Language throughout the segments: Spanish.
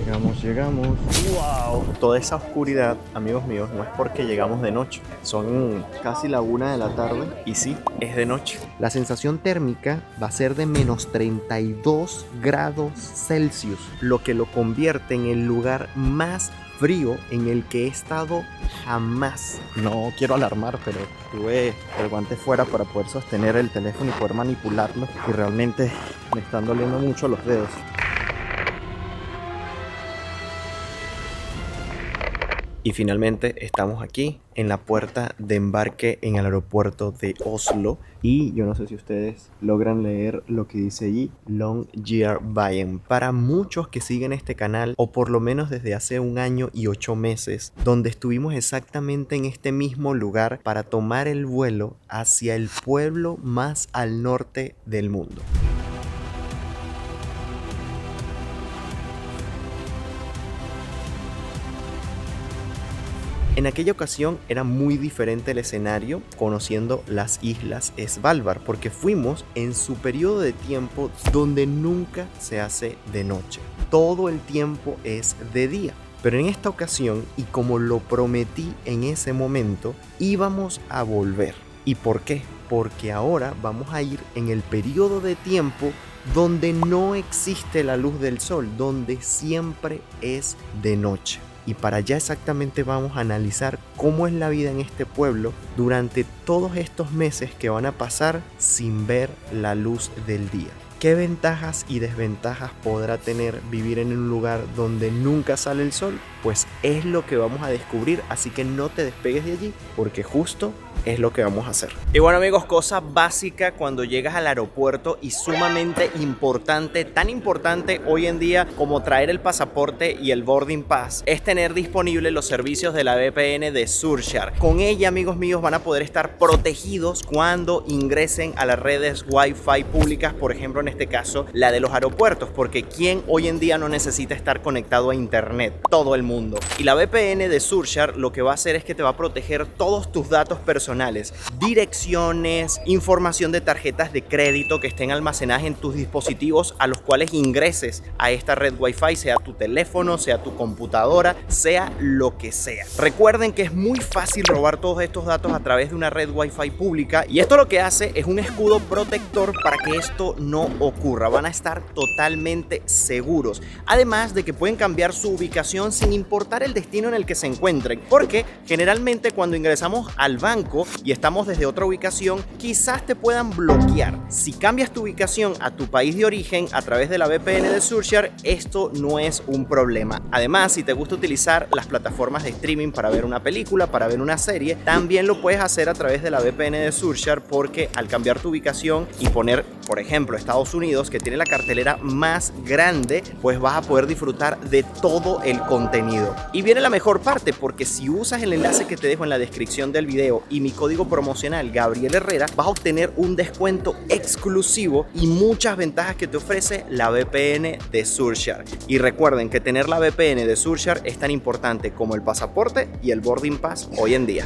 Llegamos. ¡Wow! Toda esa oscuridad, amigos míos, no es porque llegamos de noche. Son casi la 1 de la tarde y sí, es de noche. La sensación térmica va a ser de menos 32 grados Celsius, lo que lo convierte en el lugar más frío en el que he estado jamás. No quiero alarmar, pero tuve el guante fuera para poder sostener el teléfono y poder manipularlo y realmente me están doliendo mucho los dedos. Y finalmente estamos aquí en la puerta de embarque en el aeropuerto de Oslo. Y yo no sé si ustedes logran leer lo que dice allí, Longyearbyen. Para muchos que siguen este canal, o por lo menos desde hace 1 año y 8 meses, donde estuvimos exactamente en este mismo lugar para tomar el vuelo hacia el pueblo más al norte del mundo. En aquella ocasión era muy diferente el escenario, conociendo las islas Svalbard, porque fuimos en su periodo de tiempo donde nunca se hace de noche. Todo el tiempo es de día. Pero en esta ocasión, y como lo prometí en ese momento, íbamos a volver. ¿Y por qué? Porque ahora vamos a ir en el periodo de tiempo donde no existe la luz del sol, donde siempre es de noche. Y para allá exactamente vamos a analizar cómo es la vida en este pueblo durante todos estos meses que van a pasar sin ver la luz del día. ¿Qué ventajas y desventajas podrá tener vivir en un lugar donde nunca sale el sol? Pues es lo que vamos a descubrir, así que no te despegues de allí, porque justo es lo que vamos a hacer. Y bueno, amigos, cosa básica cuando llegas al aeropuerto y sumamente importante, tan importante hoy en día como traer el pasaporte y el boarding pass, es tener disponibles los servicios de la VPN de Surfshark. Con ella, amigos míos, van a poder estar protegidos cuando ingresen a las redes Wi-Fi públicas, por ejemplo, en este caso, la de los aeropuertos, porque ¿quién hoy en día no necesita estar conectado a internet? Todo el mundo. Y la VPN de Surfshark lo que va a hacer es que te va a proteger todos tus datos personales, direcciones, información de tarjetas de crédito que estén almacenadas en tus dispositivos a los cuales ingreses a esta red Wi-Fi, sea tu teléfono, sea tu computadora, sea lo que sea. Recuerden que es muy fácil robar todos estos datos a través de una red Wi-Fi pública, y esto lo que hace es un escudo protector para que esto no ocurra. Van a estar totalmente seguros, además de que pueden cambiar su ubicación sin importar el destino en el que se encuentren, porque generalmente cuando ingresamos al banco y estamos desde otra ubicación, quizás te puedan bloquear. Si cambias tu ubicación a tu país de origen a través de la VPN de Surfshark, esto no es un problema. Además, si te gusta utilizar las plataformas de streaming para ver una película, para ver una serie, también lo puedes hacer a través de la VPN de Surfshark, porque al cambiar tu ubicación y poner, por ejemplo, Estados Unidos, que tiene la cartelera más grande, pues vas a poder disfrutar de todo el contenido. Y viene la mejor parte, porque si usas el enlace que te dejo en la descripción del video y mi código promocional Gabriel Herrera, vas a obtener un descuento exclusivo y muchas ventajas que te ofrece la VPN de Surfshark. Y recuerden que tener la VPN de Surfshark es tan importante como el pasaporte y el boarding pass hoy en día.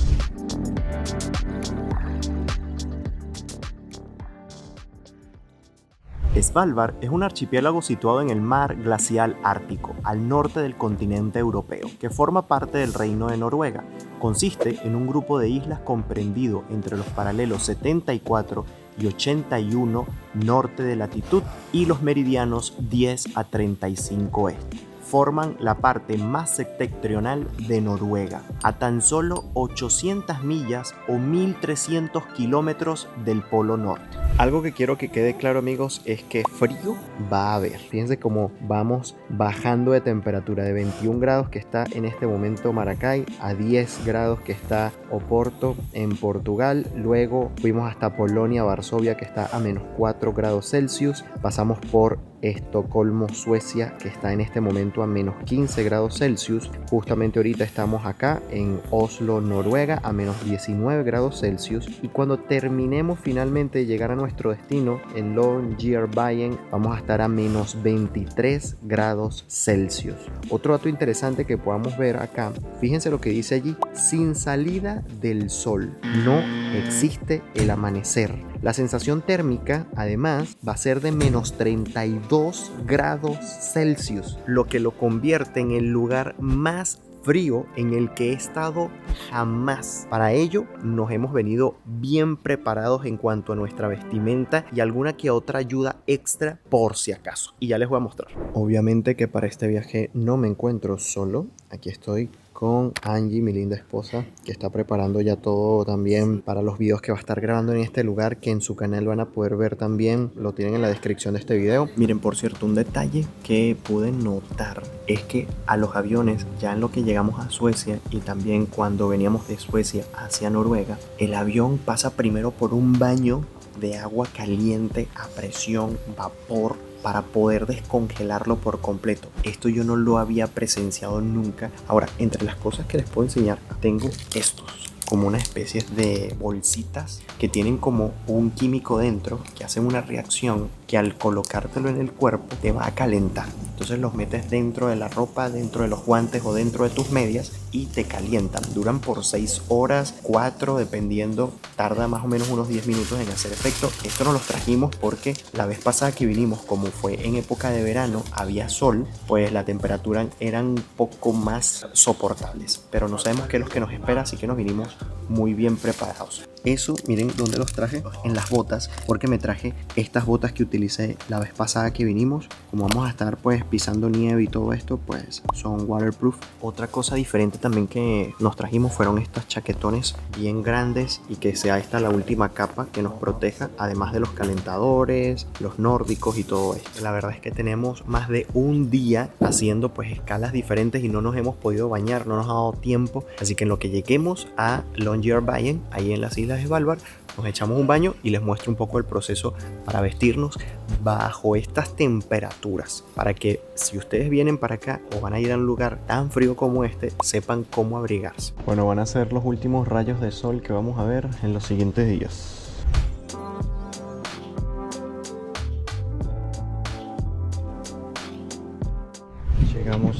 Svalbard es un archipiélago situado en el mar glacial ártico, al norte del continente europeo, que forma parte del Reino de Noruega. Consiste en un grupo de islas comprendido entre los paralelos 74 y 81 norte de latitud y los meridianos 10 a 35 este. Forman la parte más septentrional de Noruega, a tan solo 800 millas o 1300 kilómetros del Polo Norte. Algo que quiero que quede claro, amigos, es que frío va a haber. Fíjense cómo vamos bajando de temperatura de 21 grados que está en este momento Maracay a 10 grados que está Oporto en Portugal. Luego fuimos hasta Polonia, Varsovia, que está a menos 4 grados Celsius. Pasamos por Estocolmo, Suecia, que está en este momento a menos 15 grados Celsius. Justamente ahorita estamos acá en Oslo, Noruega, a menos 19 grados Celsius. Y cuando terminemos finalmente de llegar a nuestro destino en Longyearbyen, vamos a estar a menos 23 grados Celsius. Otro dato interesante que podamos ver acá, fíjense lo que dice allí: sin salida del sol no existe el amanecer. La sensación térmica, además, va a ser de menos 32 grados Celsius, lo que lo convierte en el lugar más frío en el que he estado jamás. Para ello nos hemos venido bien preparados en cuanto a nuestra vestimenta y alguna que otra ayuda extra por si acaso. Y ya les voy a mostrar. Obviamente que para este viaje no me encuentro solo. Aquí estoy con Angie, mi linda esposa, que está preparando ya todo también para los videos que va a estar grabando en este lugar, que en su canal van a poder ver también, lo tienen en la descripción de este video. Miren, por cierto, un detalle que pude notar es que a los aviones, ya en lo que llegamos a Suecia y también cuando veníamos de Suecia hacia Noruega, el avión pasa primero por un baño de agua caliente a presión, vapor, para poder descongelarlo por completo. Esto yo no lo había presenciado nunca. Ahora, entre las cosas que les puedo enseñar, tengo estos, como una especie de bolsitas que tienen como un químico dentro que hacen una reacción que al colocártelo en el cuerpo te va a calentar. Entonces los metes dentro de la ropa, dentro de los guantes o dentro de tus medias y te calientan. Duran por 6 horas, 4 dependiendo. Tarda más o menos unos 10 minutos en hacer efecto. Esto nos los trajimos porque la vez pasada que vinimos, como fue en época de verano, había sol, pues la temperatura eran un poco más soportables. Pero no sabemos qué es lo que nos espera, así que nos vinimos muy bien preparados. Eso, miren dónde los traje, en las botas, porque me traje estas botas que utilicé la vez pasada que vinimos. Como vamos a estar pues pisando nieve y todo esto, pues son waterproof. Otra cosa diferente también que nos trajimos fueron estas chaquetones bien grandes y que sea esta la última capa que nos proteja, además de los calentadores, los nórdicos y todo esto. La verdad es que tenemos más de un día haciendo pues escalas diferentes y no nos hemos podido bañar, no nos ha dado tiempo, así que en lo que lleguemos a Longyearbyen, ahí en las islas de Svalbard, nos echamos un baño y les muestro un poco el proceso para vestirnos bajo estas temperaturas, para que si ustedes vienen para acá o van a ir a un lugar tan frío como este, sepan cómo abrigarse. Bueno, van a ser los últimos rayos de sol que vamos a ver en los siguientes días.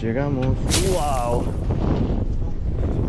Llegamos. ¡Wow!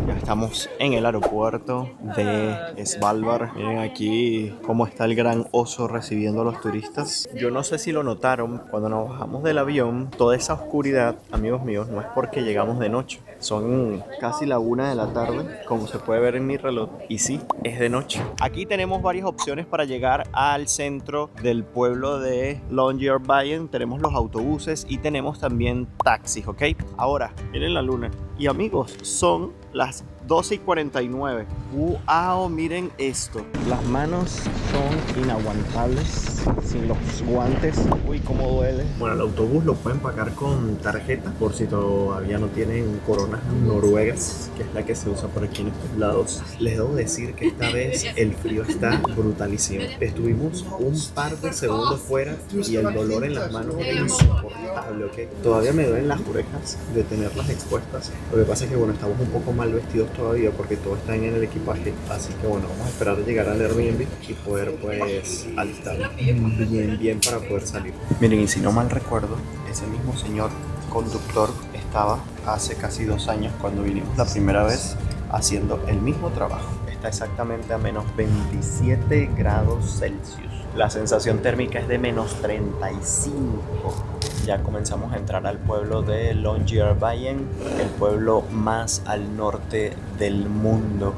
Ya estamos en el aeropuerto de Svalbard. Miren aquí cómo está el gran oso recibiendo a los turistas. Yo no sé si lo notaron, cuando nos bajamos del avión, toda esa oscuridad, amigos míos, no es porque llegamos de noche. Son casi la 1 de la tarde, como se puede ver en mi reloj. Y sí, es de noche. Aquí tenemos varias opciones para llegar al centro del pueblo de Longyearbyen. Tenemos los autobuses y tenemos también taxis, ¿ok? Ahora, miren la luna. Y amigos, son las 12:49. ¡Wow! Miren esto. Las manos son inaguantables sin los guantes. Uy, cómo duele. Bueno, el autobús lo pueden pagar con tarjeta por si todavía no tienen coronas noruegas, que es la que se usa por aquí en estos lados. Les debo decir que esta vez el frío está brutalísimo. Estuvimos un par de segundos fuera y el dolor en las manos era insoportable, ¿ok? Todavía me duelen las orejas de tenerlas expuestas. Lo que pasa es que, bueno, estamos un poco mal vestidos todavía porque todo está en el equipaje. Así que, bueno, vamos a esperar a llegar al Airbnb y poder, pues, alistarnos bien para poder salir. Miren, y si no mal recuerdo, ese mismo señor conductor estaba hace casi 2 años cuando vinimos la primera vez haciendo el mismo trabajo. Está exactamente a menos 27 grados Celsius. La sensación térmica es de menos 35. Ya comenzamos a entrar al pueblo de Longyearbyen, el pueblo más al norte del mundo.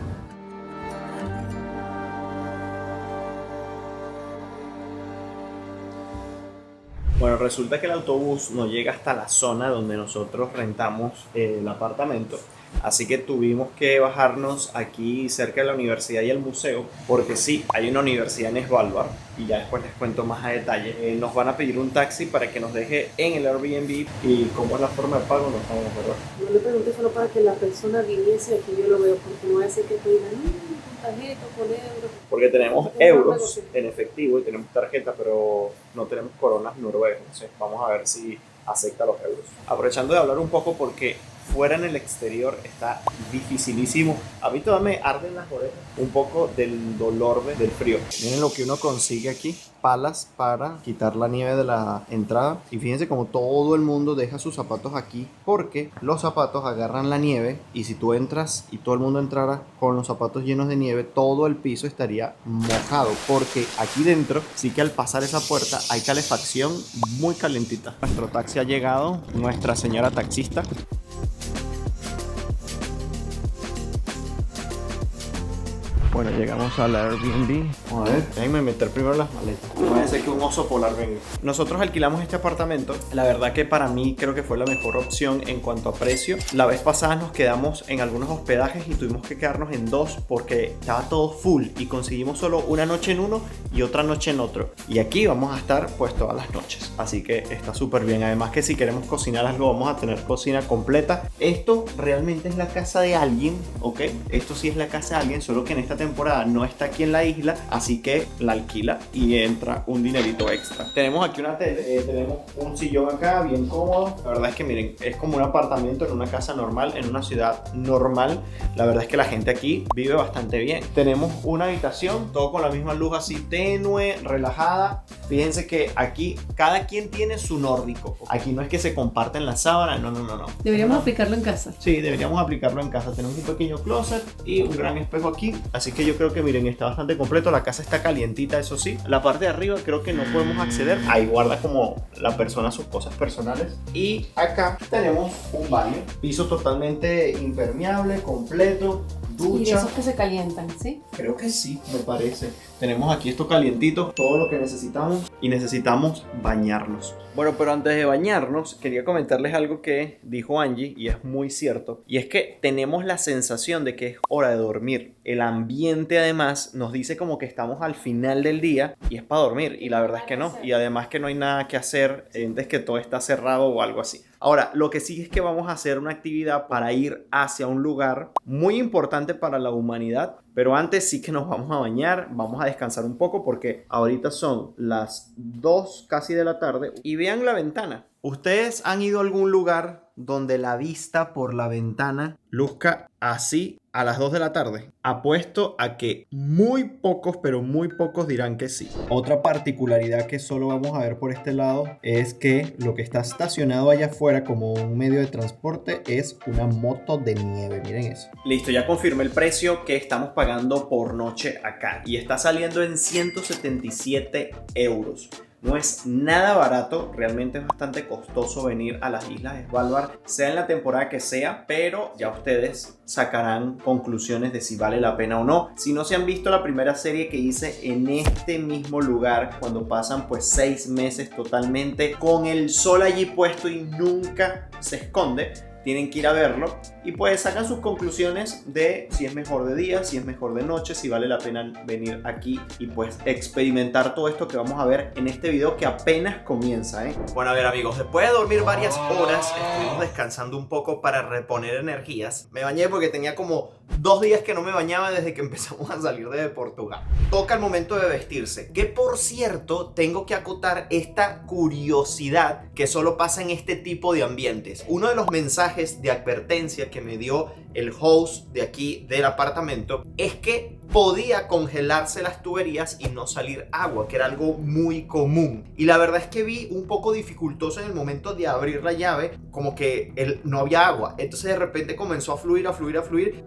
Bueno, resulta que el autobús no llega hasta la zona donde nosotros rentamos el apartamento. Así que tuvimos que bajarnos aquí cerca de la universidad y el museo, porque sí, hay una universidad en Svalbard y ya después les cuento más a detalle. Nos van a pedir un taxi para que nos deje en el Airbnb y cómo es la forma de pago no sabemos, ¿verdad? Yo le pregunté solo para que la persona viniese aquí, yo lo veo, porque no va a decir que te digan tarjeta con euros. Porque tenemos euros en efectivo y tenemos tarjeta, pero no tenemos coronas noruegas. Entonces vamos a ver si acepta los euros. Aprovechando de hablar un poco porque fuera en el exterior está dificilísimo. A mí todavía me arden las orejas un poco del dolor del frío. Miren lo que uno consigue aquí, palas para quitar la nieve de la entrada. Y fíjense como todo el mundo deja sus zapatos aquí, porque los zapatos agarran la nieve, y si tú entras y todo el mundo entrara con los zapatos llenos de nieve, todo el piso estaría mojado, porque aquí dentro sí que al pasar esa puerta hay calefacción muy calentita. Nuestro taxi ha llegado, nuestra señora taxista. Bueno, llegamos al Airbnb. Vamos a ver, déjenme meter primero las maletas. Parece que un oso polar venga. Nosotros alquilamos este apartamento. La verdad que para mí creo que fue la mejor opción en cuanto a precio. La vez pasada nos quedamos en algunos hospedajes y tuvimos que quedarnos en dos porque estaba todo full y conseguimos solo una noche en uno y otra noche en otro. Y aquí vamos a estar pues todas las noches. Así que está súper bien. Además que si queremos cocinar algo vamos a tener cocina completa. Esto realmente es la casa de alguien, ¿ok? Esto sí es la casa de alguien, solo que en esta temporada no está aquí en la isla, así que la alquila y entra un dinerito extra. Tenemos aquí una tele, tenemos un sillón acá bien cómodo. La verdad es que miren, es como un apartamento en una casa normal, en una ciudad normal. La verdad es que la gente aquí vive bastante bien. Tenemos una habitación, todo con la misma luz así tenue, relajada. Fíjense que aquí cada quien tiene su nórdico. Aquí no es que se comparten las sábanas, no. Deberíamos aplicarlo en casa. Sí, deberíamos aplicarlo en casa. Tenemos un pequeño closet y un gran espejo aquí. Así que yo creo que miren, está bastante completo. La casa está calientita, eso sí. La parte de arriba creo que no podemos acceder. Ahí guarda como la persona sus cosas personales. Y acá tenemos un baño. Piso totalmente impermeable, completo. Ducha. Y de esos que se calientan, ¿sí? Creo que sí, me parece. Tenemos aquí esto calientito, todo lo que necesitamos, y necesitamos bañarnos. Bueno, pero antes de bañarnos, quería comentarles algo que dijo Angie, y es muy cierto. Y es que tenemos la sensación de que es hora de dormir. El ambiente además nos dice como que estamos al final del día y es para dormir. Y la verdad es que no. Y además que no hay nada que hacer, es que todo está cerrado o algo así. Ahora, lo que sí es que vamos a hacer una actividad para ir hacia un lugar muy importante para la humanidad. Pero antes sí que nos vamos a bañar, vamos a descansar un poco porque ahorita son las 2 casi de la tarde. Y vean la ventana. ¿Ustedes han ido a algún lugar donde la vista por la ventana luzca así a las 2 de la tarde? Apuesto a que muy pocos, pero muy pocos dirán que sí. Otra particularidad que solo vamos a ver por este lado es que lo que está estacionado allá afuera como un medio de transporte es una moto de nieve. Miren eso. Listo, ya confirmé el precio que estamos pagando por noche acá y está saliendo en 177 euros. No es nada barato, realmente es bastante costoso venir a las Islas Svalbard, sea en la temporada que sea, pero ya ustedes sacarán conclusiones de si vale la pena o no. Si no se han visto la primera serie que hice en este mismo lugar, cuando pasan pues 6 meses totalmente con el sol allí puesto y nunca se esconde, tienen que ir a verlo y pues sacan sus conclusiones de si es mejor de día, si es mejor de noche, si vale la pena venir aquí y pues experimentar todo esto que vamos a ver en este video que apenas comienza, ¿eh? Bueno, a ver amigos, después de dormir varias horas, estuvimos descansando un poco para reponer energías. Me bañé porque tenía como 2 días que no me bañaba desde que empezamos a salir de Portugal. Toca el momento de vestirse, que por cierto tengo que acotar esta curiosidad que solo pasa en este tipo de ambientes. Uno de los mensajes de advertencia que me dio el host de aquí del apartamento es que podía congelarse las tuberías y no salir agua, que era algo muy común. Y la verdad es que vi un poco dificultoso en el momento de abrir la llave, como que no había agua. Entonces de repente comenzó a fluir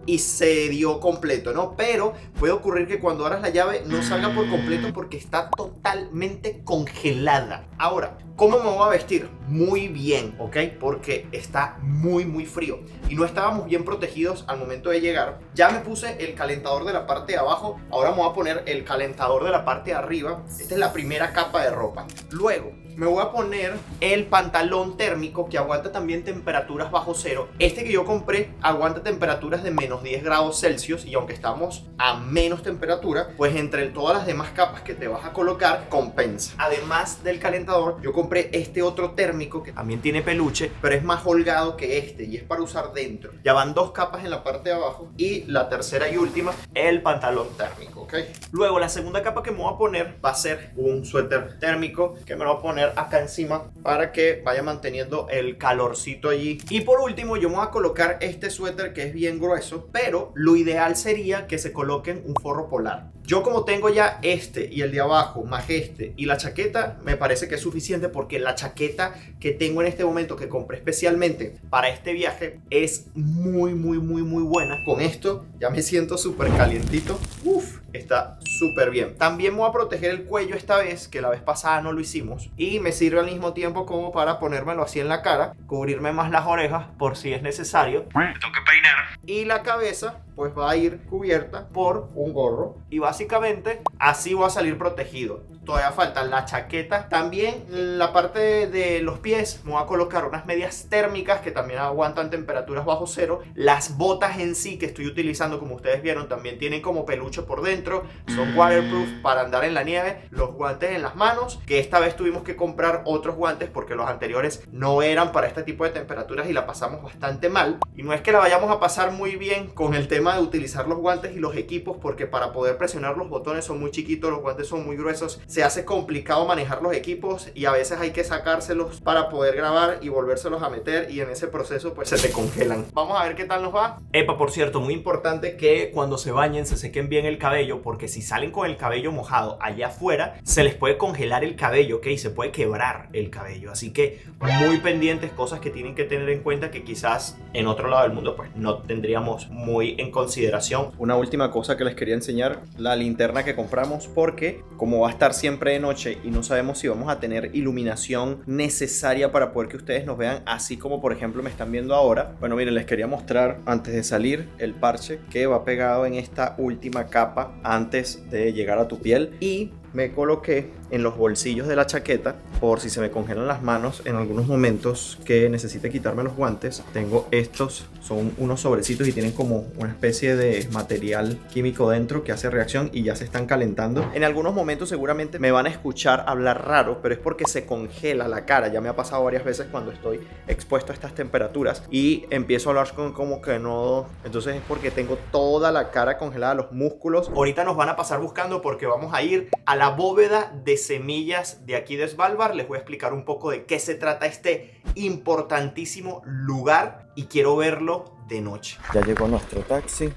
y se dio completo, ¿no? Pero puede ocurrir que cuando abras la llave no salga por completo porque está totalmente congelada. Ahora, ¿cómo me voy a vestir? Muy bien, ¿ok? Porque está muy frío y no estábamos bien protegidos al momento de llegar. Ya me puse el calentador de la parte de abajo, ahora me voy a poner el calentador de la parte de arriba. Esta es la primera capa de ropa. Luego me voy a poner el pantalón térmico que aguanta también temperaturas bajo cero. Este que yo compré aguanta temperaturas de menos 10 grados Celsius y aunque estamos a menos temperatura, pues entre todas las demás capas que te vas a colocar compensa. Además del calentador, yo compré este otro térmico que también tiene peluche, pero es más holgado que este y es para usar dentro. Ya van 2 capas en la parte de abajo y la tercera y última, el pantalón térmico, ¿ok? Luego la segunda capa que me voy a poner va a ser un suéter térmico que me lo voy a poner poner acá encima para que vaya manteniendo el calorcito allí. Y por último yo me voy a colocar este suéter que es bien grueso, pero lo ideal sería que se coloquen un forro polar. Yo como tengo ya este y el de abajo más este y la chaqueta, me parece que es suficiente porque la chaqueta que tengo en este momento que compré especialmente para este viaje es muy buena. Con esto ya me siento súper calientito. Uf, está súper bien. También me voy a proteger el cuello esta vez, que la vez pasada no lo hicimos, y me sirve al mismo tiempo como para ponérmelo así en la cara, cubrirme más las orejas por si es necesario. Me tengo que peinar. Y la cabeza pues va a ir cubierta por un gorro y básicamente así voy a salir protegido. Todavía falta la chaqueta. También en la parte de los pies me voy a colocar unas medias térmicas que también aguantan temperaturas bajo cero. Las botas en sí que estoy utilizando, como ustedes vieron, también tienen como peluche por dentro. Son waterproof para andar en la nieve. Los guantes en las manos, que esta vez tuvimos que comprar otros guantes porque los anteriores no eran para este tipo de temperaturas y la pasamos bastante mal. Y no es que la vayamos a pasar muy bien con el tema de utilizar los guantes y los equipos, porque para poder presionar los botones son muy chiquitos, los guantes son muy gruesos, se hace complicado manejar los equipos y a veces hay que sacárselos para poder grabar y volvérselos a meter, y en ese proceso pues se te congelan. Vamos a ver qué tal nos va. Epa, por cierto, muy importante que cuando se bañen se sequen bien el cabello, porque si salen con el cabello mojado allá afuera se les puede congelar el cabello, ¿ok? Se puede quebrar el cabello, así que muy pendientes, cosas que tienen que tener en cuenta que quizás en otro lado del mundo pues no tendríamos muy en consideración. Una última cosa que les quería enseñar, la linterna que compramos, porque como va a estar siempre de noche y no sabemos si vamos a tener iluminación necesaria para poder que ustedes nos vean así como por ejemplo me están viendo ahora. Bueno, miren, les quería mostrar antes de salir el parche que va pegado en esta última capa antes de llegar a tu piel, y me coloqué en los bolsillos de la chaqueta por si se me congelan las manos en algunos momentos que necesite quitarme los guantes. Tengo estos, son unos sobrecitos y tienen como una especie de material químico dentro que hace reacción y ya se están calentando. En algunos momentos seguramente me van a escuchar hablar raro, pero es porque se congela la cara. Ya me ha pasado varias veces cuando estoy expuesto a estas temperaturas y empiezo a hablar como que no, entonces es porque tengo toda la cara congelada, los músculos. Ahorita nos van a pasar buscando porque vamos a ir a la bóveda de semillas de aquí de Svalbard. Les voy a explicar un poco de qué se trata este importantísimo lugar y quiero verlo de noche. Ya llegó nuestro taxi.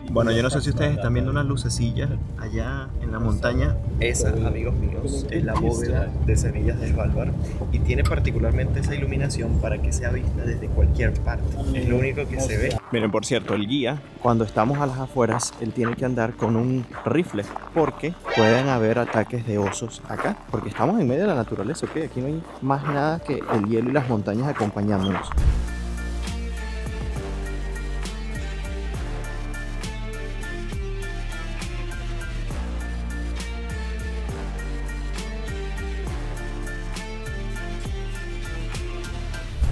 Bueno, yo no sé si ustedes están viendo unas lucecillas allá en la montaña. Esa, amigos míos, es la bóveda de semillas de Svalbard y tiene particularmente esa iluminación para que sea vista desde cualquier parte. Es lo único que se ve. Miren, por cierto, el guía, cuando estamos a las afueras, él tiene que andar con un rifle porque pueden haber ataques de osos acá, porque estamos en medio de la naturaleza, ¿ok? Aquí no hay más nada que el hielo y las montañas acompañándonos.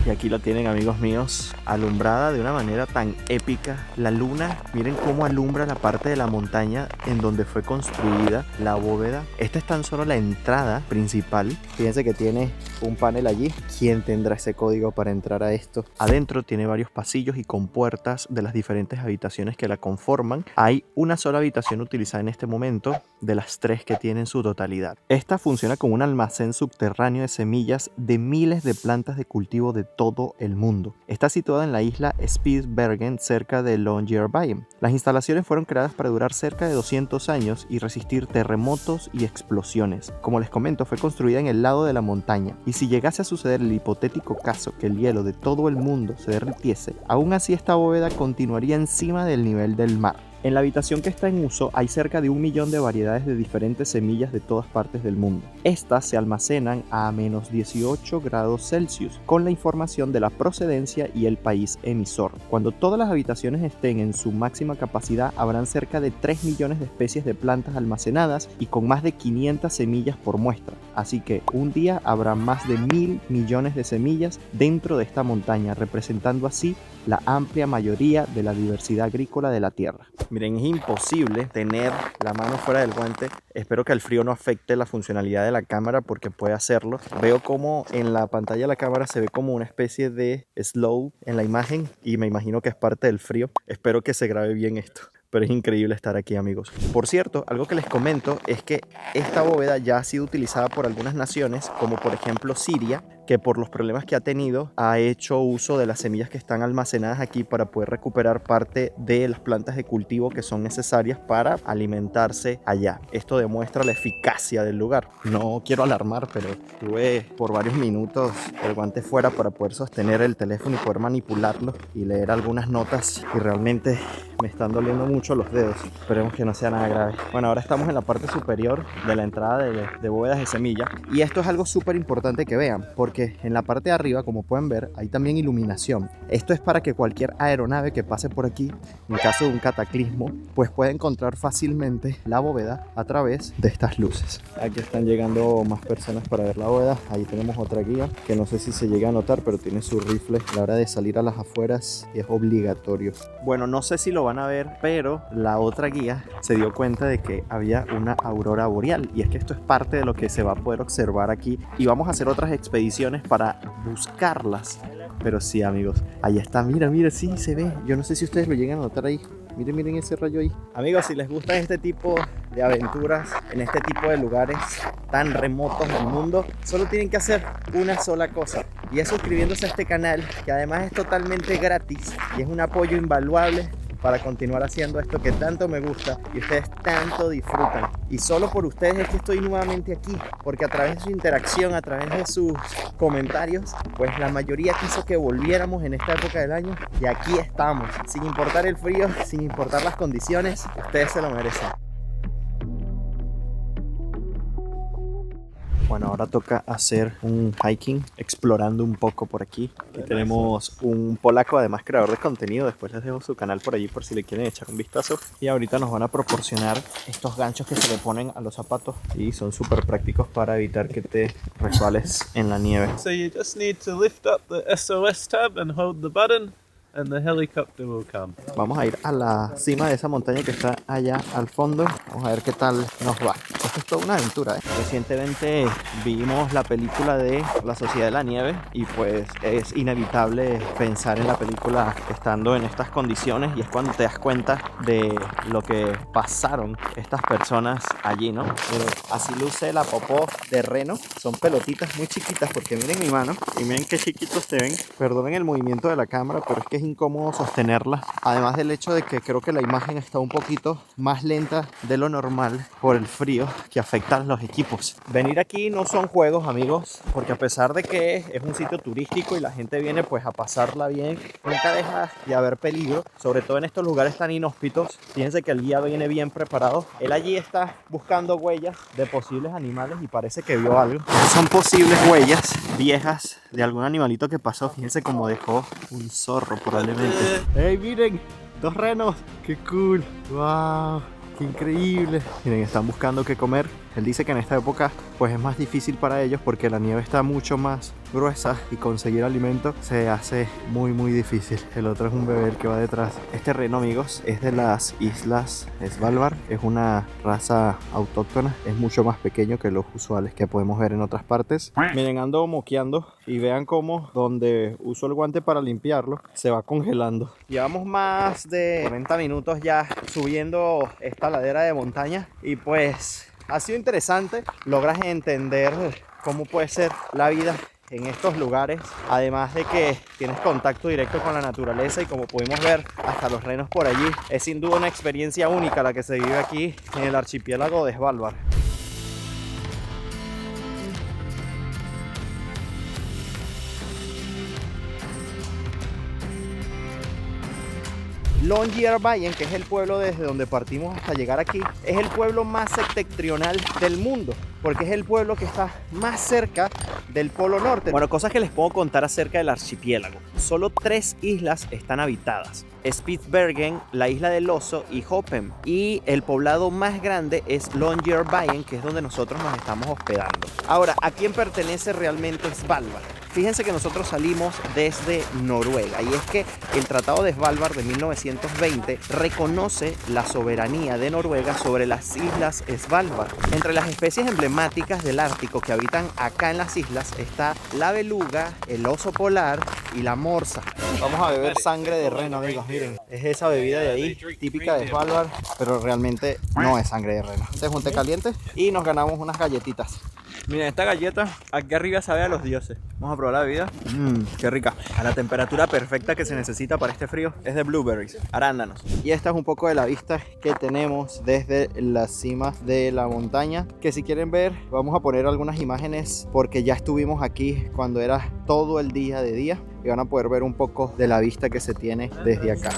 Y aquí la tienen, amigos míos, alumbrada de una manera tan épica. La luna, miren cómo alumbra la parte de la montaña en donde fue construida la bóveda. Esta es tan solo la entrada principal. Fíjense que tiene un panel allí. ¿Quién tendrá ese código para entrar a esto? Adentro tiene varios pasillos y compuertas de las diferentes habitaciones que la conforman. Hay una sola habitación utilizada en este momento de las 3 que tiene en su totalidad. Esta funciona como un almacén subterráneo de semillas de miles de plantas de cultivo de todo el mundo. Está situada en la isla Spitsbergen, cerca de Longyearbyen. Las instalaciones fueron creadas para durar cerca de 200 años y resistir terremotos y explosiones. Como les comento, fue construida en el lado de la montaña, y si llegase a suceder el hipotético caso que el hielo de todo el mundo se derritiese, aún así esta bóveda continuaría encima del nivel del mar. En la habitación que está en uso hay cerca de 1 millón de variedades de diferentes semillas de todas partes del mundo. Estas se almacenan a menos 18 grados Celsius con la información de la procedencia y el país emisor. Cuando todas las habitaciones estén en su máxima capacidad, habrán cerca de 3 millones de especies de plantas almacenadas y con más de 500 semillas por muestra. Así que un día habrá más de 1.000 millones de semillas dentro de esta montaña, representando así la amplia mayoría de la diversidad agrícola de la Tierra. Miren, es imposible tener la mano fuera del guante. Espero que el frío no afecte la funcionalidad de la cámara, porque puede hacerlo. Veo como en la pantalla de la cámara se ve como una especie de slow en la imagen y me imagino que es parte del frío. Espero que se grabe bien esto. pero es increíble estar aquí, amigos. Por cierto, algo que les comento es que esta bóveda ya ha sido utilizada por algunas naciones, como por ejemplo Siria, que por los problemas que ha tenido ha hecho uso de las semillas que están almacenadas aquí para poder recuperar parte de las plantas de cultivo que son necesarias para alimentarse allá. Esto demuestra la eficacia del lugar. No quiero alarmar, pero tuve por varios minutos el guante fuera para poder sostener el teléfono y poder manipularlo y leer algunas notas, y realmente me están doliendo mucho los dedos. Esperemos que no sea nada grave. Bueno, ahora estamos en la parte superior de la entrada de bóvedas de semilla, y esto es algo súper importante que vean, porque en la parte de arriba, como pueden ver, hay también iluminación. Esto es para que cualquier aeronave que pase por aquí, en caso de un cataclismo, pues pueda encontrar fácilmente la bóveda a través de estas luces. Aquí están llegando más personas para ver la bóveda. Ahí tenemos otra guía que no sé si se llega a notar, pero tiene su rifle. A la hora de salir a las afueras es obligatorio. Bueno, no sé si lo van a ver, pero la otra guía se dio cuenta de que había una aurora boreal, y es que esto es parte de lo que se va a poder observar aquí, y vamos a hacer otras expediciones para buscarlas. Pero sí, amigos, ahí está, mira, sí se ve. Yo no sé si ustedes lo llegan a notar ahí. Miren ese rayo ahí. Amigos, si les gustan este tipo de aventuras en este tipo de lugares tan remotos del mundo, solo tienen que hacer una sola cosa, y es suscribiéndose a este canal, que además es totalmente gratis y es un apoyo invaluable para continuar haciendo esto que tanto me gusta y ustedes tanto disfrutan. Y solo por ustedes es que estoy nuevamente aquí, porque a través de su interacción, a través de sus comentarios, pues la mayoría quiso que volviéramos en esta época del año, y aquí estamos, sin importar el frío, sin importar las condiciones. Ustedes se lo merecen. Bueno, ahora toca hacer un hiking, explorando un poco por aquí. Aquí tenemos un polaco, además creador de contenido. Después les dejo su canal por allí por si le quieren echar un vistazo. Y ahorita nos van a proporcionar estos ganchos que se le ponen a los zapatos, y son súper prácticos para evitar que te resbales en la nieve. So you just need to lift up the SOS tab and hold the button, and the helicopter will come. Vamos a ir a la cima de esa montaña que está allá al fondo. Vamos a ver qué tal nos va. Esto es toda una aventura, ¿eh? Recientemente vimos la película de La Sociedad de la Nieve, y pues es inevitable pensar en la película estando en estas condiciones, y es cuando te das cuenta de lo que pasaron estas personas allí, ¿no? Así luce la popó de reno. Son pelotitas muy chiquitas, porque miren mi mano y miren qué chiquitos se ven. Perdonen el movimiento de la cámara, pero es que es incómodo sostenerla, además del hecho de que creo que la imagen está un poquito más lenta de lo normal por el frío que afecta a los equipos. Venir aquí no son juegos, amigos, porque a pesar de que es un sitio turístico y la gente viene pues a pasarla bien, nunca deja de haber peligro, sobre todo en estos lugares tan inhóspitos. Fíjense que el guía viene bien preparado. Él allí está buscando huellas de posibles animales y parece que vio algo. Son posibles huellas viejas de algún animalito que pasó. Fíjense cómo dejó un zorro probablemente. ¡Hey, miren! 2 renos. ¡Qué cool! ¡Wow! ¡Qué increíble! Miren, están buscando qué comer. Él dice que en esta época pues es más difícil para ellos, porque la nieve está mucho más gruesa y conseguir alimento se hace muy difícil. El otro es un bebé que va detrás. Este reno, amigos, es de las islas Svalbard. Es una raza autóctona. Es mucho más pequeño que los usuales que podemos ver en otras partes. Miren, ando moqueando y vean cómo donde uso el guante para limpiarlo se va congelando. Llevamos más de 40 minutos ya subiendo esta ladera de montaña, y pues ha sido interesante. Logras entender cómo puede ser la vida en estos lugares, además de que tienes contacto directo con la naturaleza, y como pudimos ver hasta los renos por allí. Es sin duda una experiencia única la que se vive aquí en el archipiélago de Svalbard. Longyearbyen, que es el pueblo desde donde partimos hasta llegar aquí, es el pueblo más septentrional del mundo, porque es el pueblo que está más cerca del Polo Norte. Bueno, cosas que les puedo contar acerca del archipiélago. Solo 3 islas están habitadas: Spitsbergen, la isla del Oso y Hopen. Y el poblado más grande es Longyearbyen, que es donde nosotros nos estamos hospedando. Ahora, ¿a quién pertenece realmente Svalbard? Fíjense que nosotros salimos desde Noruega y es que el Tratado de Svalbard de 1920 reconoce la soberanía de Noruega sobre las islas Svalbard. Entre las especies emblemáticas del Ártico que habitan acá en las islas está la beluga, el oso polar y la morsa. Vamos a beber sangre de reno, amigos, miren. Es esa bebida de ahí, típica de Svalbard, pero realmente no es sangre de reno. Este es un té caliente y nos ganamos unas galletitas. Miren, esta galleta aquí arriba sabe a los dioses. Vamos a probar la bebida. Qué rica. A la temperatura perfecta que se necesita para este frío. Es de blueberries, arándanos. Y esta es un poco de la vista que tenemos desde las cimas de la montaña. Que si quieren ver, vamos a poner algunas imágenes porque ya estuvimos aquí cuando era todo el día de día. Y van a poder ver un poco de la vista que se tiene desde acá.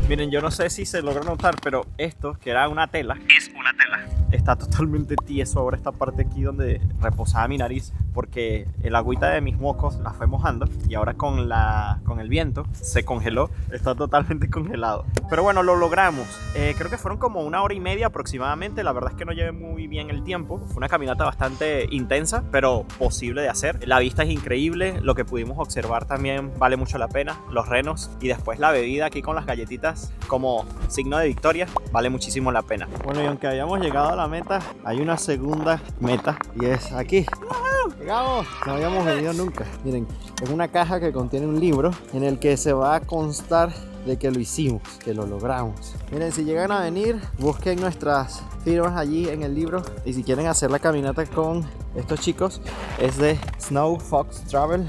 Miren, yo no sé si se logra notar, pero esto, que era una tela, es una tela. Está totalmente tieso ahora esta parte aquí donde reposaba mi nariz, porque el agüita de mis mocos la fue mojando y ahora con el viento se congeló. Está totalmente congelado. Pero bueno, lo logramos. Creo que fueron como 1 hora y media aproximadamente. La verdad es que no llevé muy bien el tiempo. Fue una caminata bastante intensa, pero posible de hacer. La vista es increíble. Lo que pudimos observar también vale mucho la pena. Los renos y después la bebida aquí con las galletitas como signo de victoria vale muchísimo la pena. Bueno, y aunque hayamos llegado a la meta, hay una segunda meta y es aquí. Llegamos, no habíamos venido nunca. Miren, es una caja que contiene un libro en el que se va a constar de que lo hicimos, que lo logramos. Miren, si llegan a venir, busquen nuestras firmas allí en el libro, y si quieren hacer la caminata con estos chicos, es de Snow Fox Travel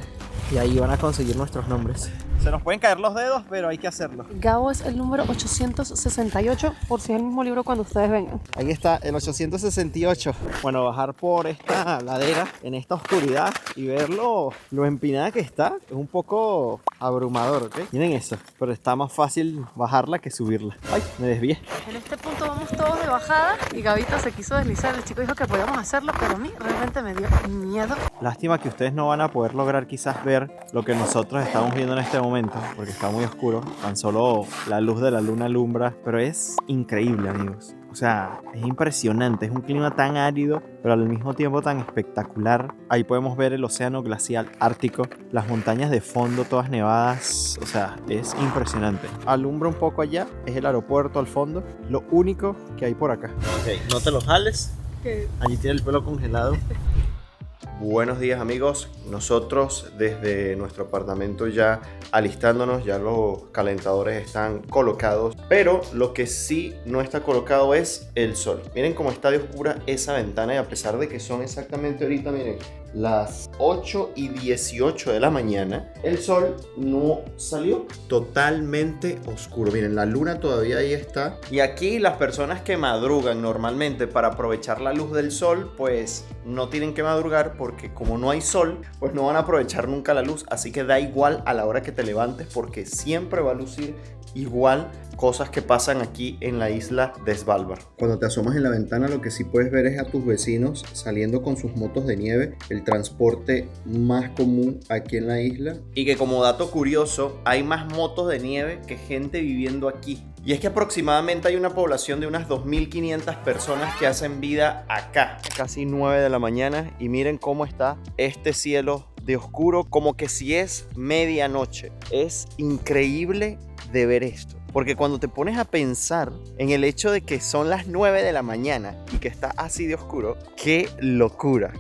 y ahí van a conseguir nuestros nombres. Se nos pueden caer los dedos, pero hay que hacerlo. Gabo es el número 868, por si es el mismo libro cuando ustedes vengan. Ahí está, el 868. Bueno, bajar por esta ladera en esta oscuridad y ver lo empinada que está es un poco abrumador, ¿ok? Miren eso, pero está más fácil bajarla que subirla. Ay, me desvié. En este punto vamos todos de bajada y Gabito se quiso deslizar. El chico dijo que podíamos hacerlo, pero a mí realmente me dio miedo. Lástima que ustedes no van a poder lograr quizás ver lo que nosotros estamos viendo en este momento, porque está muy oscuro. Tan solo la luz de la luna alumbra, pero es increíble, amigos. O sea, es impresionante. Es un clima tan árido, pero al mismo tiempo tan espectacular. Ahí podemos ver el océano glacial ártico, las montañas de fondo todas nevadas. O sea, es impresionante. Alumbra un poco allá, es el aeropuerto al fondo. Lo único que hay por acá. Ok, no te lo jales. ¿Qué? Allí tiene el pelo congelado. Buenos días, amigos. Nosotros desde nuestro apartamento ya alistándonos, ya los calentadores están colocados, pero lo que sí no está colocado es el sol. Miren cómo está de oscura esa ventana, y a pesar de que son exactamente ahorita, miren, las 8:18 de la mañana, el sol no salió, totalmente oscuro. Miren, la luna todavía ahí está. Y aquí las personas que madrugan normalmente para aprovechar la luz del sol, pues no tienen que madrugar, porque como no hay sol, pues no van a aprovechar nunca la luz. Así que da igual a la hora que te levantes, porque siempre va a lucir igual cosas que pasan aquí en la isla de Svalbard. Cuando te asomas en la ventana, lo que sí puedes ver es a tus vecinos saliendo con sus motos de nieve, el transporte más común aquí en la isla. Y que, como dato curioso, hay más motos de nieve que gente viviendo aquí. Y es que aproximadamente hay una población de unas 2.500 personas que hacen vida acá. Casi 9 de la mañana, y miren cómo está este cielo de oscuro, como que si es medianoche. Es increíble de ver esto, porque cuando te pones a pensar en el hecho de que son las 9 de la mañana y que está así de oscuro, qué locura,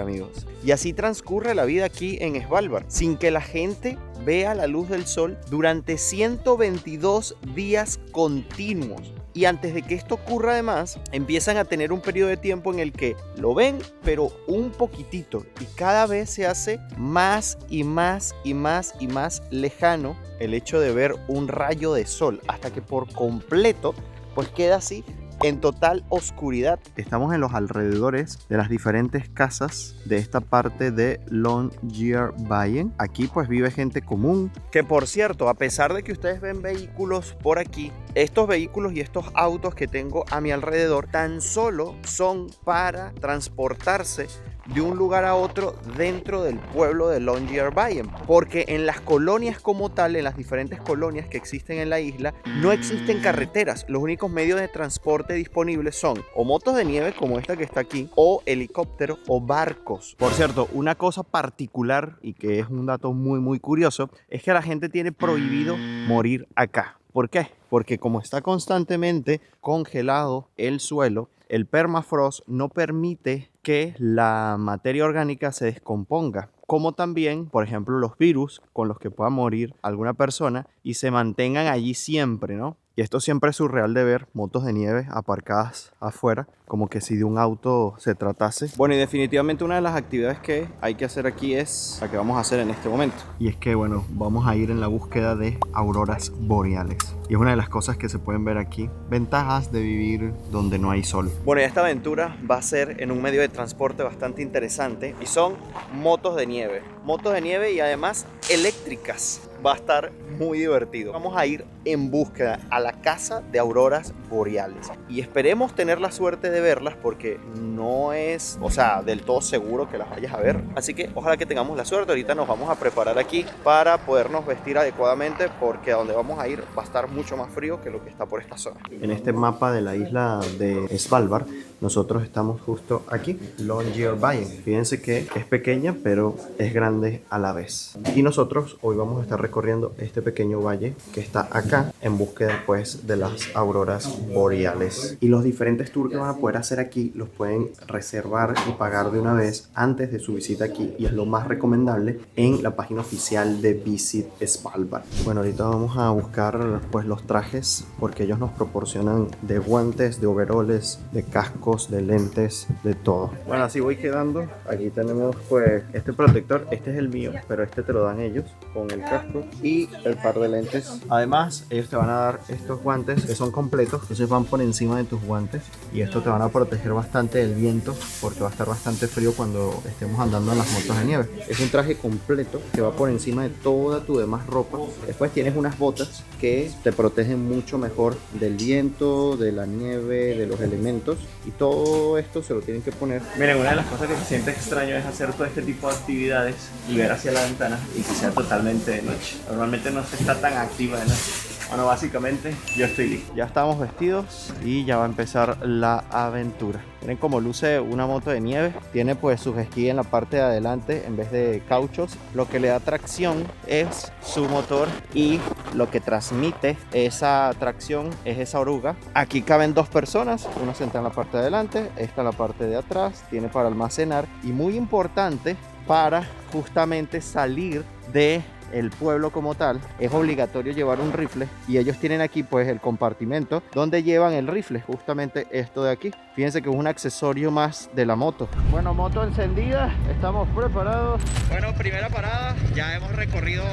amigos. Y así transcurre la vida aquí en Svalbard, sin que la gente vea la luz del sol durante 122 días continuos. Y antes de que esto ocurra, además, empiezan a tener un periodo de tiempo en el que lo ven, pero un poquitito, y cada vez se hace más y más y más y más lejano el hecho de ver un rayo de sol, hasta que por completo pues queda así en total oscuridad. Estamos en los alrededores de las diferentes casas de esta parte de Longyearbyen. Aquí pues vive gente común, que por cierto, a pesar de que ustedes ven vehículos por aquí, estos vehículos y estos autos que tengo a mi alrededor tan solo son para transportarse de un lugar a otro dentro del pueblo de Longyearbyen, porque en las colonias como tal, en las diferentes colonias que existen en la isla, no existen carreteras. Los únicos medios de transporte disponibles son o motos de nieve como esta que está aquí, o helicópteros o barcos. Por cierto, una cosa particular y que es un dato muy curioso es que la gente tiene prohibido morir acá. ¿Por qué? Porque como está constantemente congelado el suelo, el permafrost no permite que la materia orgánica se descomponga, como también, por ejemplo, los virus con los que pueda morir alguna persona y se mantengan allí siempre, ¿no? Y esto siempre es surreal de ver motos de nieve aparcadas afuera, como que si de un auto se tratase. Bueno, y definitivamente una de las actividades que hay que hacer aquí es la que vamos a hacer en este momento. Y es que, bueno, vamos a ir en la búsqueda de auroras boreales. Y es una de las cosas que se pueden ver aquí. Ventajas de vivir donde no hay sol. Bueno, y esta aventura va a ser en un medio de transporte bastante interesante. Y son motos de nieve. Motos de nieve y además eléctricas. Va a estar muy divertido. Vamos a ir en búsqueda a la casa de auroras boreales. Y esperemos tener la suerte de verlas porque no es, o sea, del todo seguro que las vayas a ver. Así que ojalá que tengamos la suerte. Ahorita nos vamos a preparar aquí para podernos vestir adecuadamente porque a donde vamos a ir va a estar mucho más frío que lo que está por esta zona. En este mapa de la isla de Svalbard, nosotros estamos justo aquí, Longyearbyen. Fíjense que es pequeña, pero es grande a la vez. Y nosotros hoy vamos a estar recorriendo este pequeño valle que está acá en búsqueda pues de las auroras boreales. Y los diferentes tours que van a poder hacer aquí los pueden reservar y pagar de una vez antes de su visita aquí. Y es lo más recomendable en la página oficial de Visit Svalbard. Bueno, ahorita vamos a buscar pues los trajes porque ellos nos proporcionan de guantes, de overoles, de cascos, de lentes, de todo. Bueno, así voy quedando. Aquí tenemos pues este protector. Este es el mío, pero este te lo dan ellos con el casco y el par de lentes. Además, ellos te van a dar estos guantes que son completos, entonces van por encima de tus guantes y esto te van a proteger bastante del viento porque va a estar bastante frío cuando estemos andando en las motos de nieve. Es un traje completo que va por encima de toda tu demás ropa. Después tienes unas botas que te protegen mucho mejor del viento, de la nieve, de los elementos, y todo esto se lo tienen que poner. Miren, una de las cosas que se siente extraño es hacer todo este tipo de actividades y ver hacia la ventana y que sea totalmente de noche. Normalmente no se está tan activa de noche. Bueno, básicamente yo estoy listo. Ya estamos vestidos y ya va a empezar la aventura. Miren cómo luce una moto de nieve. Tiene pues sus esquís en la parte de adelante en vez de cauchos. Lo que le da tracción es su motor y lo que transmite esa tracción es esa oruga. Aquí caben dos personas. Una sentada en la parte de adelante, esta en la parte de atrás. Tiene para almacenar y muy importante para justamente salir de el pueblo como tal, es obligatorio llevar un rifle y ellos tienen aquí pues el compartimento donde llevan el rifle, justamente esto de aquí. Fíjense que es un accesorio más de la moto. Bueno, moto encendida, estamos preparados. Bueno, primera parada, ya hemos recorrido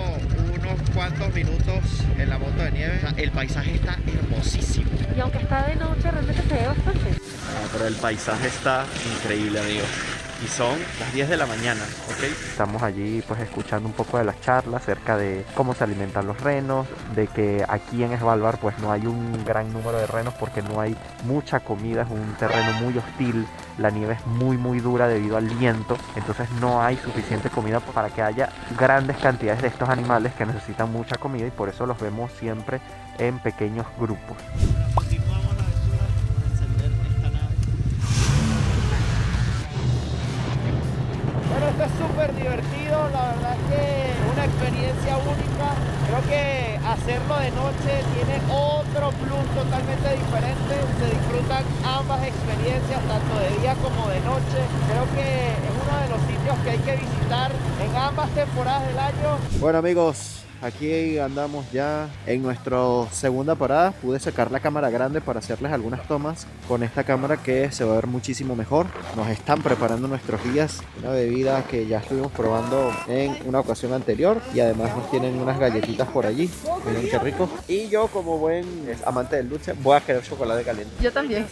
unos cuantos minutos en la moto de nieve. O sea, el paisaje está hermosísimo. Y aunque está de noche, realmente se ve bastante. Pero el paisaje está increíble, amigos. Y son las 10 de la mañana, ¿ok? Estamos allí pues escuchando un poco de las charlas acerca de cómo se alimentan los renos, de que aquí en Svalbard pues no hay un gran número de renos porque no hay mucha comida, es un terreno muy hostil, la nieve es muy dura debido al viento, entonces no hay suficiente comida para que haya grandes cantidades de estos animales que necesitan mucha comida y por eso los vemos siempre en pequeños grupos. Esto es súper divertido, la verdad es que una experiencia única. Creo que hacerlo de noche tiene otro plus totalmente diferente. Se disfrutan ambas experiencias, tanto de día como de noche. Creo que es uno de los sitios que hay que visitar en ambas temporadas del año. Bueno, amigos, aquí andamos ya en nuestra segunda parada. Pude sacar la cámara grande para hacerles algunas tomas con esta cámara que se va a ver muchísimo mejor. Nos están preparando nuestros guías, una bebida que ya estuvimos probando en una ocasión anterior y además nos tienen unas galletitas por allí. Miren qué rico. Y yo, como buen amante del dulce, voy a querer chocolate caliente. Yo también.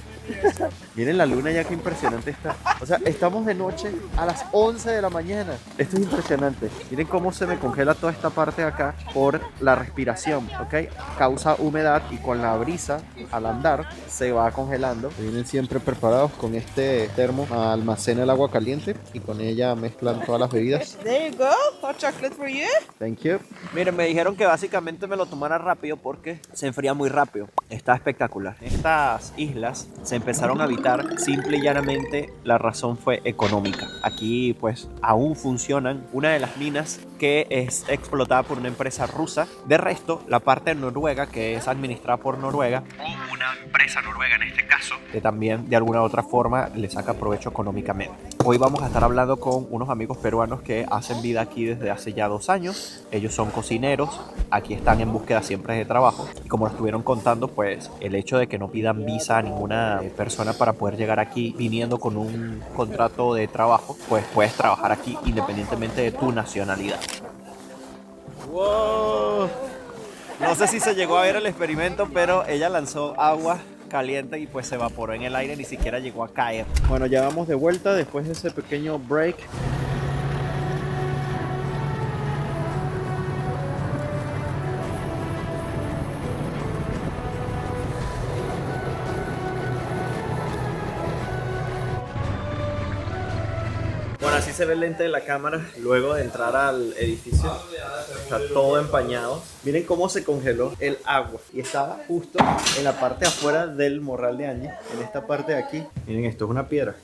Miren la luna ya, que impresionante está. O sea, estamos de noche a las 11 de la mañana. Esto es impresionante. Miren cómo se me congela toda esta parte de acá pasa por la respiración, ¿ok? Causa humedad y con la brisa al andar se va congelando. Vienen siempre preparados con este termo, almacena el agua caliente y con ella mezclan todas las bebidas. There you go. Hot chocolate for you. Thank you. Miren, me dijeron que básicamente me lo tomara rápido porque se enfría muy rápido. Está espectacular. Estas islas se empezaron a habitar simple y llanamente, la razón fue económica. Aquí pues aún funcionan una de las minas que es explotada por una empresa rusa. De resto, la parte de Noruega, que es administrada por Noruega, o una empresa noruega en este caso, que también de alguna u otra forma le saca provecho económicamente. Hoy vamos a estar hablando con unos amigos peruanos que hacen vida aquí desde hace ya 2 años. Ellos son cocineros, aquí están en búsqueda siempre de trabajo. Y como nos estuvieron contando, pues el hecho de que no pidan visa a ninguna persona para poder llegar aquí viniendo con un contrato de trabajo, pues puedes trabajar aquí independientemente de tu nacionalidad. ¡Wow! No sé si se llegó a ver el experimento, pero ella lanzó agua caliente y pues se evaporó en el aire, ni siquiera llegó a caer. Bueno, ya vamos de vuelta después de ese pequeño break. Bueno, así se ve el lente de la cámara luego de entrar al edificio. Está todo empañado. Miren cómo se congeló el agua. Y estaba justo en la parte afuera del Morral de Añe, en esta parte de aquí. Miren, esto es una piedra.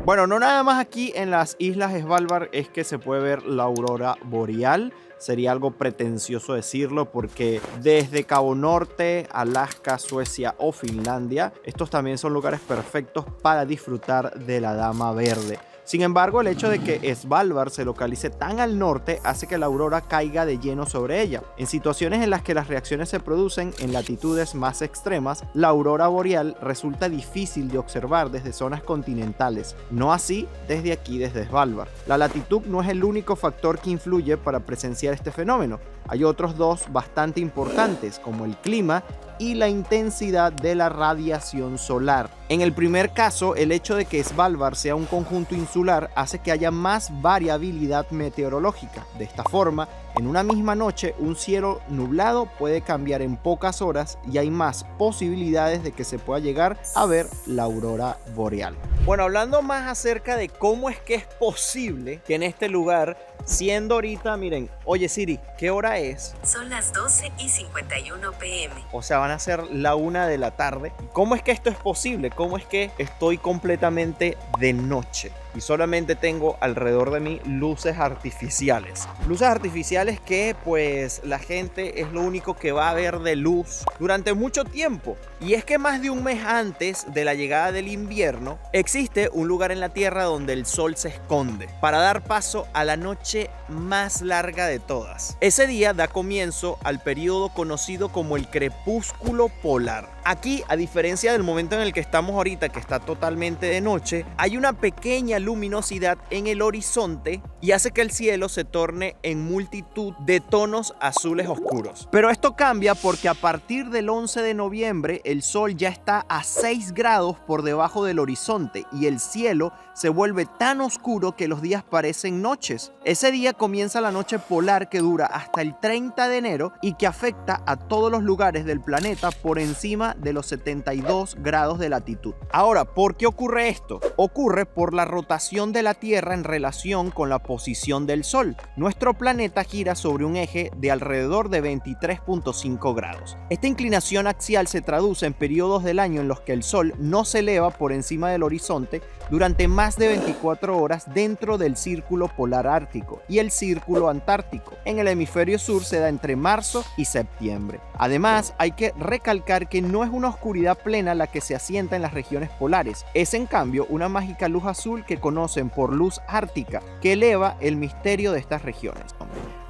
Bueno, no nada más aquí en las islas Svalbard es que se puede ver la aurora boreal. Sería algo pretencioso decirlo porque desde Cabo Norte, Alaska, Suecia o Finlandia, estos también son lugares perfectos para disfrutar de la Dama Verde. Sin embargo, el hecho de que Svalbard se localice tan al norte hace que la aurora caiga de lleno sobre ella. En situaciones en las que las reacciones se producen en latitudes más extremas, la aurora boreal resulta difícil de observar desde zonas continentales, no así desde aquí, desde Svalbard. La latitud no es el único factor que influye para presenciar este fenómeno. Hay otros dos bastante importantes, como el clima y la intensidad de la radiación solar. En el primer caso, el hecho de que Svalbard sea un conjunto insular hace que haya más variabilidad meteorológica. De esta forma, en una misma noche, un cielo nublado puede cambiar en pocas horas y hay más posibilidades de que se pueda llegar a ver la aurora boreal. Bueno, hablando más acerca de cómo es que es posible que en este lugar, siendo ahorita, miren, oye Siri, ¿qué hora es? Son las 12:51 p.m. O sea, van a ser la 1 de la tarde. ¿Cómo es que esto es posible? ¿Cómo es que estoy completamente de noche? Y solamente tengo alrededor de mí luces artificiales. Luces artificiales que pues la gente es lo único que va a ver de luz durante mucho tiempo. Y es que más de un mes antes de la llegada del invierno, existe un lugar en la Tierra donde el sol se esconde para dar paso a la noche más larga de todas. Ese día da comienzo al periodo conocido como el crepúsculo polar. Aquí, a diferencia del momento en el que estamos ahorita, que está totalmente de noche, hay una pequeña luminosidad en el horizonte y hace que el cielo se torne en multitud de tonos azules oscuros. Pero esto cambia porque a partir del 11 de noviembre el sol ya está a 6 grados por debajo del horizonte y el cielo se vuelve tan oscuro que los días parecen noches. Ese día comienza la noche polar que dura hasta el 30 de enero y que afecta a todos los lugares del planeta por encima de los 72 grados de latitud. Ahora, ¿por qué ocurre esto? Ocurre por la rotación de la Tierra en relación con la posición del Sol. Nuestro planeta gira sobre un eje de alrededor de 23.5 grados. Esta inclinación axial se traduce en periodos del año en los que el Sol no se eleva por encima del horizonte durante más de 24 horas dentro del círculo polar ártico y el círculo antártico. En el hemisferio sur se da entre marzo y septiembre. Además, hay que recalcar que no es una oscuridad plena la que se asienta en las regiones polares. Es en cambio una mágica luz azul que conocen por luz ártica, que eleva el misterio de estas regiones.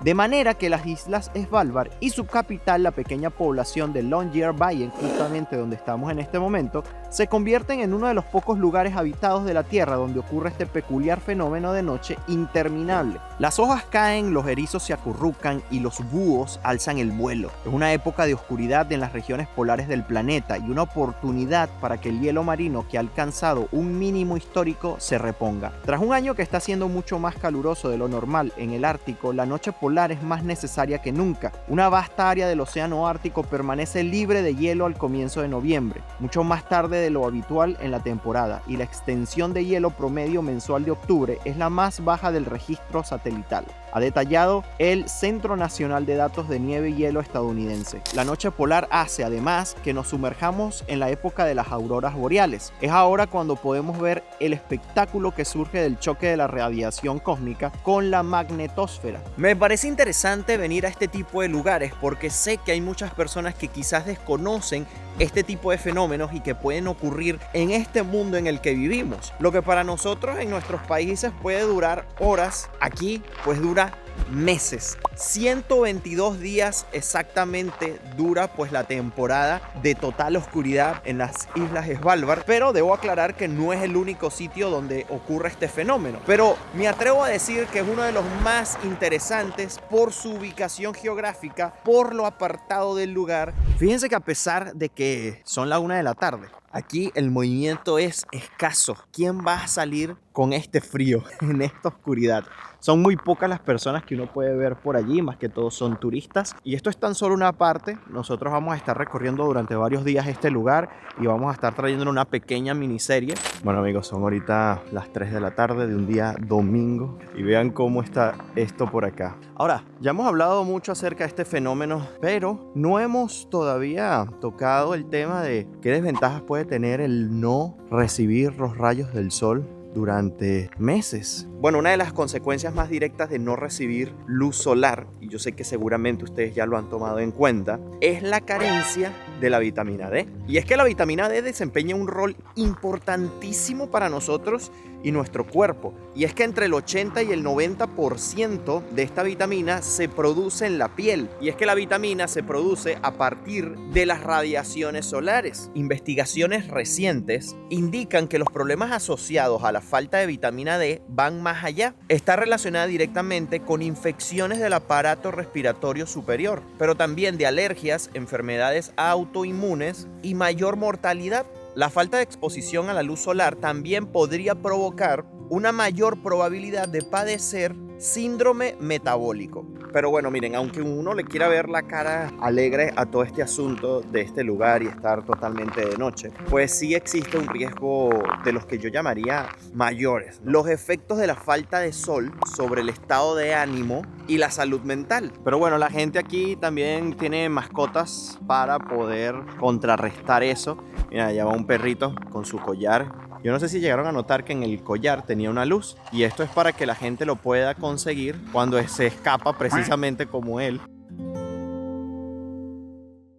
De manera que las islas Svalbard y su capital, la pequeña población de Longyearbyen, justamente donde estamos en este momento, se convierten en uno de los pocos lugares habitados de la Tierra donde ocurre este peculiar fenómeno de noche interminable. Las hojas caen, los erizos se acurrucan y los búhos alzan el vuelo. Es una época de oscuridad en las regiones polares del planeta y una oportunidad para que el hielo marino, que ha alcanzado un mínimo histórico, se reponga. Tras un año que está siendo mucho más caluroso de lo normal en el Ártico, la noche polar polar es más necesaria que nunca. Una vasta área del océano Ártico permanece libre de hielo al comienzo de noviembre, mucho más tarde de lo habitual en la temporada, y la extensión de hielo promedio mensual de octubre es la más baja del registro satelital, ha detallado el Centro Nacional de Datos de Nieve y Hielo estadounidense. La noche polar hace además que nos sumerjamos en la época de las auroras boreales. Es ahora cuando podemos ver el espectáculo que surge del choque de la radiación cósmica con la magnetosfera. Me parece interesante venir a este tipo de lugares porque sé que hay muchas personas que quizás desconocen este tipo de fenómenos y que pueden ocurrir en este mundo en el que vivimos. Lo que para nosotros en nuestros países puede durar horas, aquí pues dura meses. 122 días exactamente dura pues la temporada de total oscuridad en las islas Svalbard, pero debo aclarar que no es el único sitio donde ocurre este fenómeno, pero me atrevo a decir que es uno de los más interesantes por su ubicación geográfica, por lo apartado del lugar. Fíjense que a pesar de que son la 1 de la tarde, aquí el movimiento es escaso. ¿Quién va a salir con este frío en esta oscuridad? Son muy pocas las personas que uno puede ver por allí, más que todos son turistas. Y esto es tan solo una parte. Nosotros vamos a estar recorriendo durante varios días este lugar y vamos a estar trayendo una pequeña miniserie. Bueno amigos, son ahorita las 3 de la tarde de un día domingo y vean cómo está esto por acá. Ahora, ya hemos hablado mucho acerca de este fenómeno, pero no hemos todavía tocado el tema de qué desventajas puede tener el no recibir los rayos del sol durante meses. Bueno, una de las consecuencias más directas de no recibir luz solar, y yo sé que seguramente ustedes ya lo han tomado en cuenta, es la carencia de la vitamina D. Y es que la vitamina D desempeña un rol importantísimo para nosotros y nuestro cuerpo. Y es que entre el 80 y el 90% de esta vitamina se produce en la piel. Y es que la vitamina se produce a partir de las radiaciones solares. Investigaciones recientes indican que los problemas asociados a la falta de vitamina D van más allá. Está relacionada directamente con infecciones del aparato respiratorio superior, pero también de alergias, enfermedades autoinmunes y mayor mortalidad. La falta de exposición a la luz solar también podría provocar una mayor probabilidad de padecer síndrome metabólico. Pero bueno, miren, aunque uno le quiera ver la cara alegre a todo este asunto de este lugar y estar totalmente de noche, pues sí existe un riesgo de los que yo llamaría mayores. Los efectos de la falta de sol sobre el estado de ánimo y la salud mental. Pero bueno, la gente aquí también tiene mascotas para poder contrarrestar eso. Mira, allá va un perrito con su collar. Yo no sé si llegaron a notar que en el collar tenía una luz, y esto es para que la gente lo pueda conseguir cuando se escapa, precisamente como él.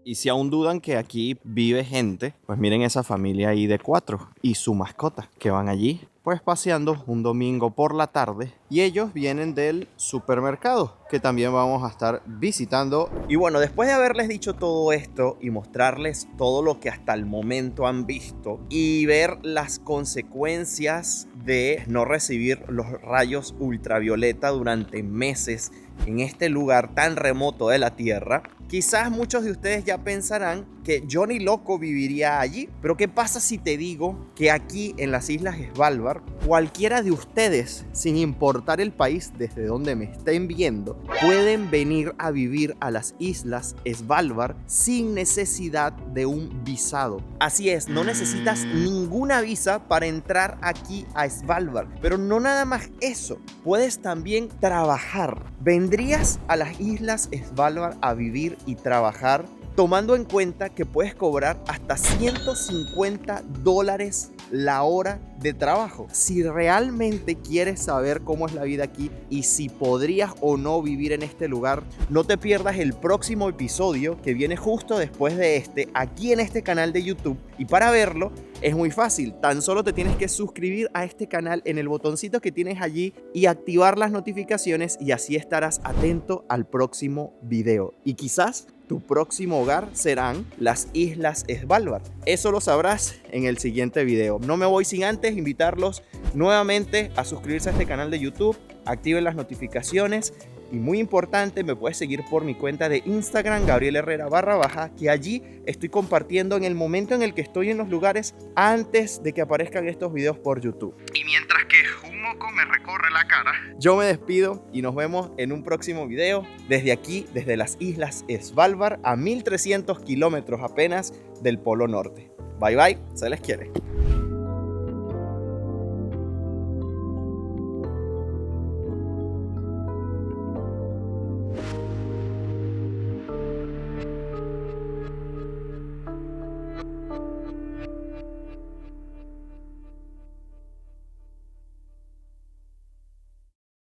Y si aún dudan que aquí vive gente, pues miren esa familia ahí de 4 y su mascota que van allí pues paseando un domingo por la tarde, y ellos vienen del supermercado que también vamos a estar visitando. Y bueno, después de haberles dicho todo esto y mostrarles todo lo que hasta el momento han visto y ver las consecuencias de no recibir los rayos ultravioleta durante meses en este lugar tan remoto de la Tierra, quizás muchos de ustedes ya pensarán que yo ni loco viviría allí. Pero ¿qué pasa si te digo que aquí en las Islas Svalbard, cualquiera de ustedes, sin importar el país desde donde me estén viendo, pueden venir a vivir a las Islas Svalbard sin necesidad de un visado? Así es, no necesitas ninguna visa para entrar aquí a Svalbard. Pero no nada más eso, puedes también trabajar. ¿Vendrías a las Islas Svalbard a vivir y trabajar? Tomando en cuenta que puedes cobrar hasta $150 la hora de trabajo. Si realmente quieres saber cómo es la vida aquí y si podrías o no vivir en este lugar, no te pierdas el próximo episodio que viene justo después de este, aquí en este canal de YouTube. Y para verlo es muy fácil, tan solo te tienes que suscribir a este canal en el botoncito que tienes allí y activar las notificaciones, y así estarás atento al próximo video. Y quizás tu próximo hogar serán las Islas Svalbard. Eso lo sabrás en el siguiente video. No me voy sin antes invitarlos nuevamente a suscribirse a este canal de YouTube, activen las notificaciones y, muy importante, me puedes seguir por mi cuenta de Instagram, Gabriel Herrera _, que allí estoy compartiendo en el momento en el que estoy en los lugares antes de que aparezcan estos videos por YouTube. Y mientras que Humo moco me recorre la cara. Yo me despido y nos vemos en un próximo video desde aquí, desde las Islas Svalbard, a 1300 kilómetros apenas del Polo Norte. Bye bye, se les quiere.